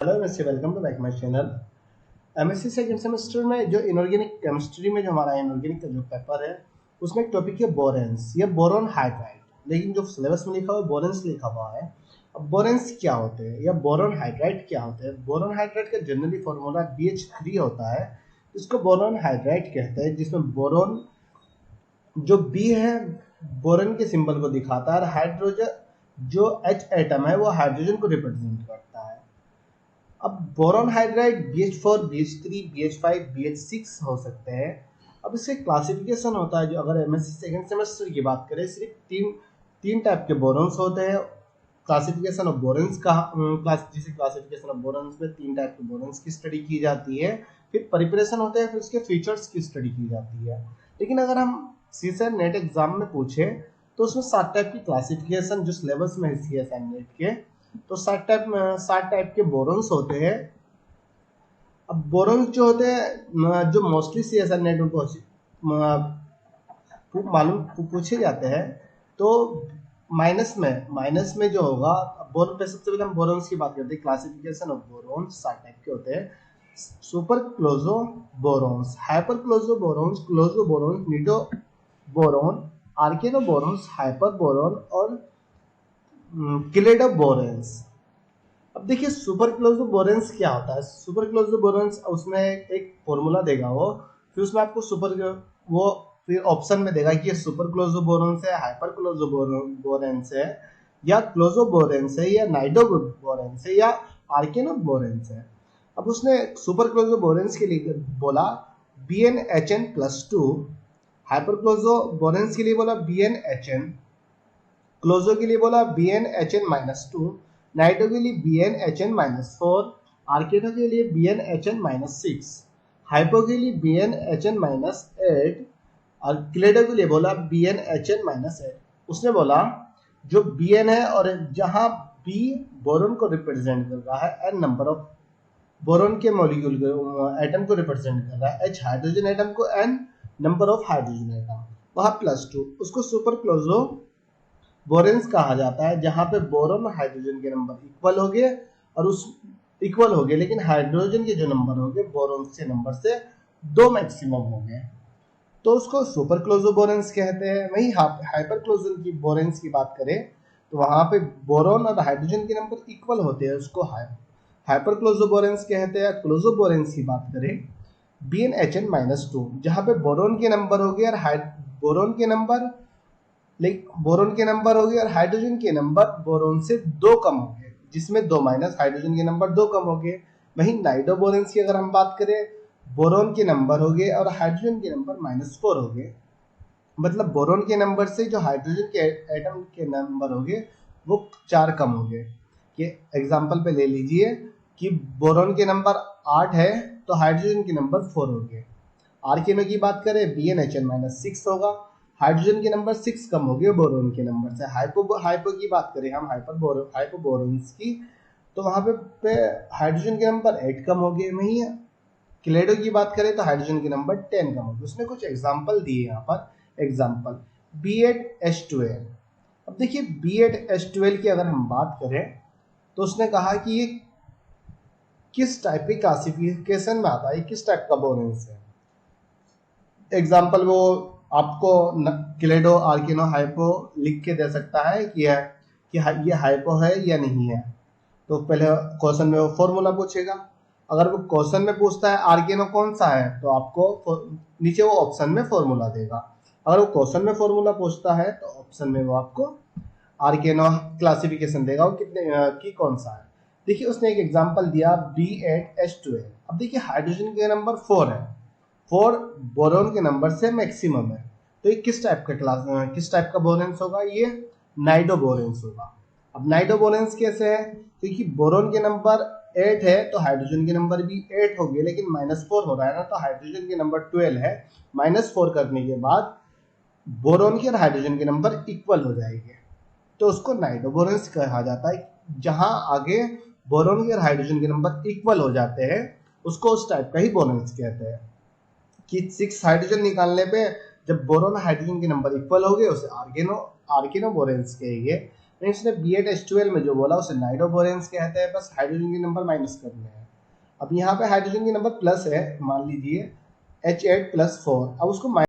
Hello वैसे welcome to back my channel. MSc second semester में जो इनऑर्गेनिक केमिस्ट्री में जो हमारा इनऑर्गेनिक का जो पेपर है उसमें एक टॉपिक है बोरेंस या बोरॉन हाइड्राइड, लेकिन जो सिलेबस में लिखा हुआ है बोरेंस लिखा हुआ है। अब बोरेंस क्या होते हैं या बोरॉन हाइड्राइड क्या होते हैं? बोरॉन हाइड्राइड का जनरली फॉर्मूला BH3 होता है, इसको बोरॉन हाइड्राइड कहते हैं, जिसमें बोरॉन जो बी है बोरॉन के सिंबल को दिखाता है और हाइड्रोजन जो H एटम है वो हाइड्रोजन को रिप्रेजेंट करता है। अब boron hydride BH4, BH3, BH5, BH6 हो सकते हैं। अब इसके क्लासिफिकेशन होता है, जो अगर एमएससी सेकंड सेमेस्टर की बात करें सिर्फ तीन तीन टाइप के बोरॉन्स होते हैं। क्लासिफिकेशन ऑफ बोरॉन्स का जिसे क्लासिफिकेशन ऑफ बोरॉन्स में तीन टाइप के बोरॉन्स की स्टडी की जाती है, फिर प्रिपरेशन होते हैं, फिर उसके फीचर्स की स्टडी की जाती है। लेकिन अगर हम सीसैट नेट एग्जाम में पूछे तो उसमें 7 टाइप की क्लासिफिकेशन जो सिलेबस में है सीएसएन नेट के, तो 7 टाइप के बोरॉन्स होते हैं। अब बोरॉन्स जो होते हैं जो मोस्टली सीएसएन नेट में पूछे जाते हैं, तो माइनस में जो होगा बोरॉन पे सबसे पहले हम बोरॉन्स की बात करते हैं। क्लासिफिकेशन ऑफ बोरॉन्स 7 टाइप के होते हैं। Super closo boranes, hyper closo boranes, closo boranes, nido borane, arachno boranes, hyper borane और किलेडो बोरॉन्स। अब देखिए सुपर क्लोजो बोरेंस क्या होता है। सुपर क्लोजो बोरेंस उसमें एक फॉर्मूला देगा वो, फिर उसमें आपको वो फिर ऑप्शन में देगा कि ये सुपर क्लोजो बोरेंस है, हाइपर क्लोजो बोरेंस है, या क्लोजो बोरेंस है, या नाइडो बोरेंस है, या आर्केनो बोरेंस है। अब उसने सुपर क्लोजो बोरेंस के लिए बोला BnHn+2, हाइपर क्लोजो बोरेंस के लिए बोला BnHn, क्लोजो के लिए बोला BnHn-2, नाइटो के लिए BnHn-4, आर्केनो के लिए BnHn-6, हाइपो के लिए BnHn-8 और क्लेडो के लिए बोला BnHn-8। उसने बोला जो Bn है और जहां B बोरोन को रिप्रेजेंट कर रहा है, N नंबर ऑफ बोरोन के मॉलिक्यूल एटम को रिप्रेजेंट कर रहा है, H हाइड्रोजन एटम को, N number of hydrogen atom, वहां +2, उसको सुपर क्लोजो बोरेंस कहा जाता है, जहां पे बोरोन और हाइड्रोजन के नंबर इक्वल हो गए और उस इक्वल हो गए, लेकिन हाइड्रोजन के जो नंबर हो गए बोरोन से नंबर से 2 मैक्सिमम हो गए, तो उसको सुपर क्लोजो बोरेंस कहते हैं। वही हाइपर क्लोजो की बोरेंस की बात करें तो वहां पे बोरोन और हाइड्रोजन के नंबर इक्वल होते हैं, उसको हाइपर क्लोजो बोरेंस कहते हैं। क्लोजो बोरेंस की बात करें BnHn-2, जहां पे बोरोन के नंबर हो गए और बोरोन के नंबर बोरोन के नंबर हो गए और हाइड्रोजन के नंबर बोरोन से 2 कम हो गए, जिसमें 2 माइनस हाइड्रोजन के नंबर 2 कम हो गए। वहीं नाइडो बोरेंस की अगर हम बात करें, बोरोन के नंबर हो गए और हाइड्रोजन के नंबर -4 हो गए, मतलब बोरोन के नंबर से जो हाइड्रोजन के एटम के नंबर हो गए वो 4 कम हो गए। कि एग्जाम्पल पे ले लीजिए कि बोरोन के नंबर 8 है तो हाइड्रोजन के नंबर 4 हो गए। आर्केनो की बात करें BnHn-6 होगा, हाइड्रोजन के नंबर 6 कम हो गए बोरोन के नंबर से। हाइपो की बात करें हम हाइपो बोरोन्स की, तो वहां पे हाइड्रोजन के नंबर 8 कम हो गए। वहीं क्लेडो की बात करें तो हाइड्रोजन के नंबर 10 कम हो गए। उसने कुछ एग्जाम्पल दिए यहाँ पर। Example B8H12। अब देखिए B8H12 की अगर हम बात करें तो उसने कहा कि ये किस टाइप की क्लासिफिकेशन में आता है, किस टाइप का बोरेंस है। एग्जाम्पल वो आपको क्लेडो, आर्किनो, हाइपो लिख के दे सकता है कि ये हाइपो है या नहीं है। तो पहले क्वेश्चन में वो फॉर्मूला पूछेगा। अगर वो क्वेश्चन में पूछता है आर्किनो कौन सा है तो आपको नीचे वो ऑप्शन में फॉर्मूला देगा। अगर वो क्वेश्चन में फॉर्मूला पूछता है तो ऑप्शन में वो आपको आर्केनो क्लासिफिकेशन देगा वो की कौन सा है। देखिए उसने एक एग्जांपल दिया B8H12। अब देखिए हाइड्रोजन के नंबर 4 है, 4 बोरोन के नंबर से मैक्सिमम है, तो ये किस टाइप का बोरेंस होगा, ये नाइडो बोरेंस होगा। अब नाइडो बोरेंस कैसे है, क्योंकि बोरोन के नंबर 8 है तो हाइड्रोजन के नंबर भी 8 हो गए, लेकिन -4 हो रहा है ना, तो हाइड्रोजन के नंबर 12 है, -4 करने के बाद बोरोन के और हाइड्रोजन के नंबर इक्वल हो जाएंगे, तो उसको नाइडो बोरेंस कहा जाता है। जहां आगे बोरोन के और हाइड्रोजन के नंबर इक्वल हो जाते हैं उसको उस टाइप का ही बोरेंस कहते हैं। कि 6 हाइड्रोजन निकालने पे जब बोरोन हाइड्रोजन के नंबर इक्वल हो गए उसे आर्केनो बोरेंस कहेंगे। इसने B8H12 में जो बोला उसे नाइट्रोबोरेंस कहते हैं, बस हाइड्रोजन के नंबर माइनस करने हैं। अब यहाँ पे हाइड्रोजन के नंबर प्लस है, मान लीजिए H8+4, अब उसको